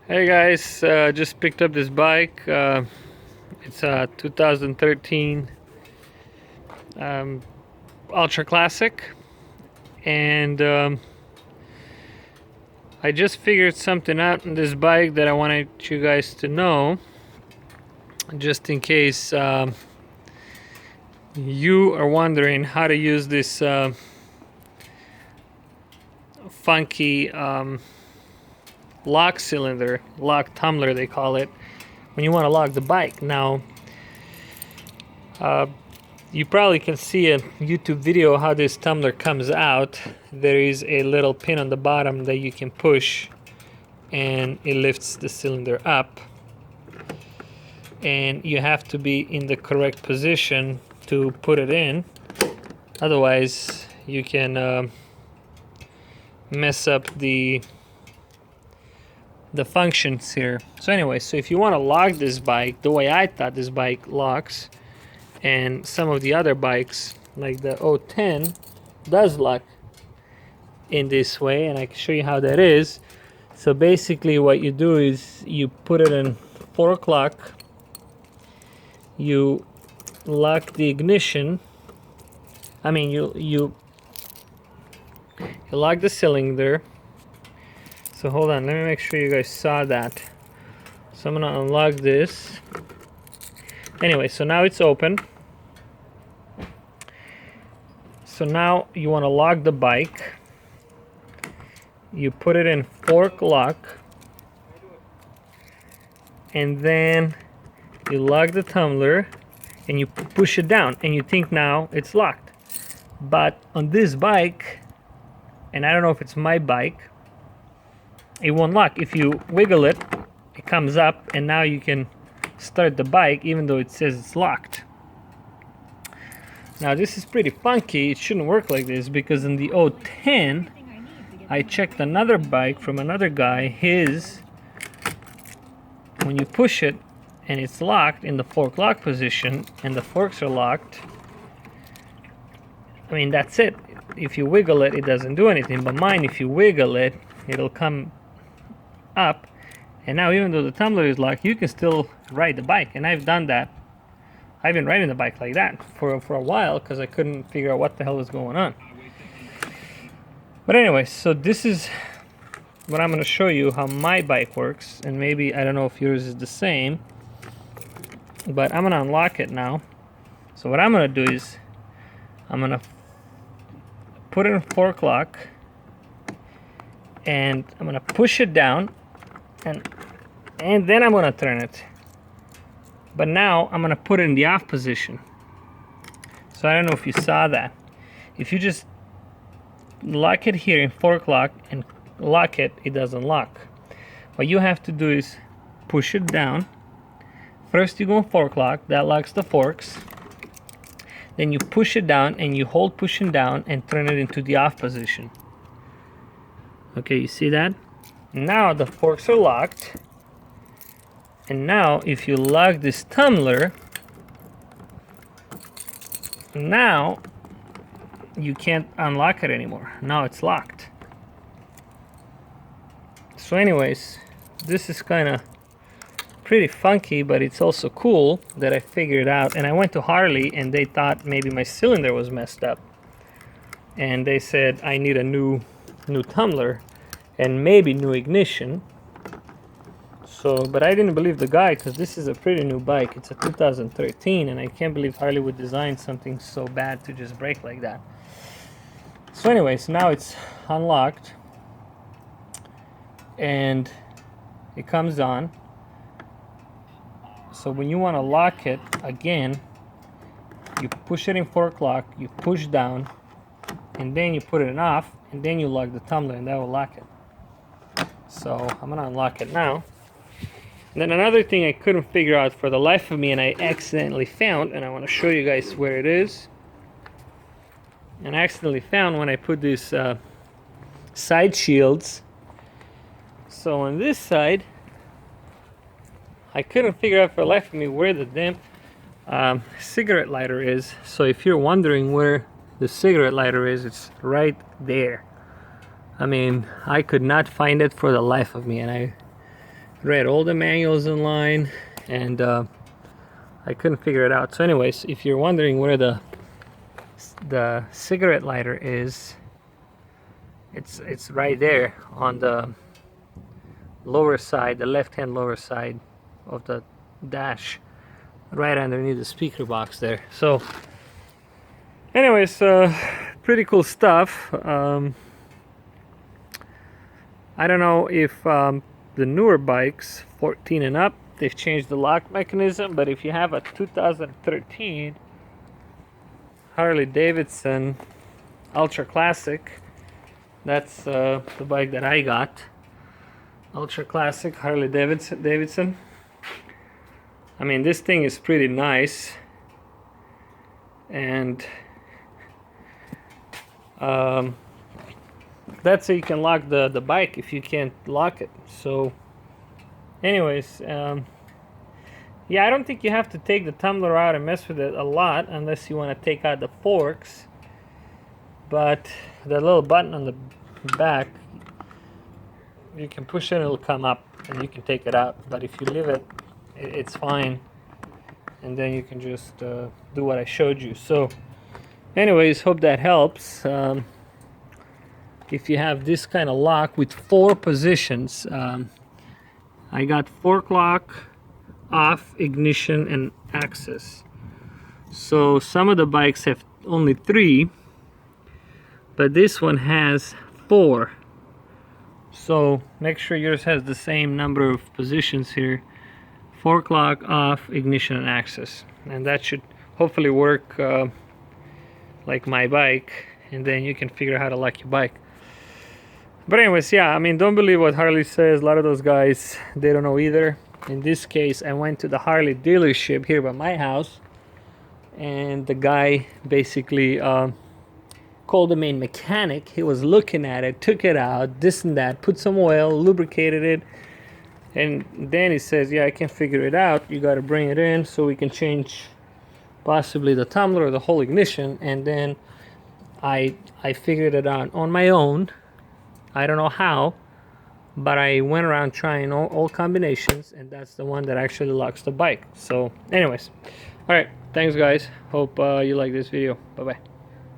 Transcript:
Hey guys, just picked up this bike. It's a 2013 um, Ultra Classic, and I just figured something out in this bike that I wanted you guys to know, just in case you are wondering how to use this funky lock cylinder, lock tumbler they call it, when you want to lock the bike. Now, you probably can see a YouTube video how this tumbler comes out. There is a little pin on the bottom that you can push and it lifts the cylinder up, and you have to be in the correct position to put it in, otherwise you can mess up the functions here. So anyway, so if you want to lock this bike the way I thought this bike locks, and some of the other bikes like the 010 does lock in this way, and I can show you how that is. So basically what you do is you put it in 4 o'clock, you lock the ignition, you lock the cylinder. So hold on, let me make sure you guys saw that. So I'm gonna unlock this. Anyway, so now it's open. So now you want to lock the bike. You put it in fork lock, and then you lock the tumbler and you push it down, and you think now it's locked. But on this bike, and I don't know if it's my bike, it won't lock. If you wiggle it, it comes up, and now you can start the bike even though it says it's locked. Now this is pretty funky. It shouldn't work like this, because in the 010 I checked another bike from another guy. His, when you push it and it's locked in the fork lock position and the forks are locked, that's it. If you wiggle it, it doesn't do anything. But mine, if you wiggle it, it'll come up, and now even though the tumbler is locked, you can still ride the bike. And I've done that. I've been riding the bike like that for a while because I couldn't figure out what the hell was going on. But anyway, so this is what I'm going to show you how my bike works, and maybe, I don't know if yours is the same, but I'm going to unlock it now. So what I'm going to do is I'm going to put it in fork lock, and I'm going to push it down, and then I'm going to turn it. But now I'm going to put it in the off position. So I don't know if you saw that. If you just lock it here in fork lock and lock it, it doesn't lock. What you have to do is push it down. First you go in fork lock, that locks the forks. Then you push it down and you hold pushing down and turn it into the off position. Okay, you see that? Now the forks are locked. And now if you lock this tumbler, now you can't unlock it anymore. Now it's locked. So anyways, this is kind of pretty funky, but it's also cool that I figured out. And I went to Harley and they thought maybe my cylinder was messed up, and they said I need a new tumbler and maybe new ignition. So, but I didn't believe the guy, because this is a pretty new bike. It's a 2013, and I can't believe Harley would design something so bad to just break like that. So anyways, now it's unlocked and it comes on. So when you want to lock it again, you push it in fork lock, you push down, and then you put it in off, and then you lock the tumbler, and that will lock it. So I'm gonna unlock it now. And then another thing I couldn't figure out for the life of me, and I accidentally found, and I want to show you guys where it is. And I accidentally found when I put these side shields. So on this side, I couldn't figure out for the life of me where the damn cigarette lighter is. So if you're wondering where the cigarette lighter is, it's right there. I could not find it for the life of me, and read all the manuals online, and I couldn't figure it out. So anyways, if you're wondering where the cigarette lighter is, it's right there on the lower side, the left-hand lower side of the dash, right underneath the speaker box there. So anyways, pretty cool stuff. I don't know if the newer bikes, 14 and up, they've changed the lock mechanism, but if you have a 2013 Harley Davidson Ultra Classic, that's the bike that I got. Ultra Classic Harley Davidson. I mean, this thing is pretty nice, and that's how you can lock the bike if you can't lock it. So anyways, yeah, I don't think you have to take the tumbler out and mess with it a lot unless you want to take out the forks, but the little button on the back, you can push it and it'll come up and you can take it out. But if you leave it, it's fine, and then you can just do what I showed you. So anyways, hope that helps. If you have this kind of lock with 4 positions, I got fork lock, off, ignition, and access. So some of the bikes have only 3, but this one has 4. So make sure yours has the same number of positions here: fork lock, off, ignition, and access. And that should hopefully work like my bike, and then you can figure out how to lock your bike. But anyways, yeah, I mean, don't believe what Harley says. A lot of those guys, they don't know either. In this case, I went to the Harley dealership here by my house, and the guy basically called the main mechanic. He was looking at it, took it out, this and that, put some oil, lubricated it, and then he says, yeah, I can figure it out. You got to bring it in so we can change possibly the tumbler or the whole ignition. And then I figured it out on my own. I don't know how, but I went around trying all combinations, and that's the one that actually locks the bike. So anyways, all right, thanks guys. Hope you like this video. Bye bye.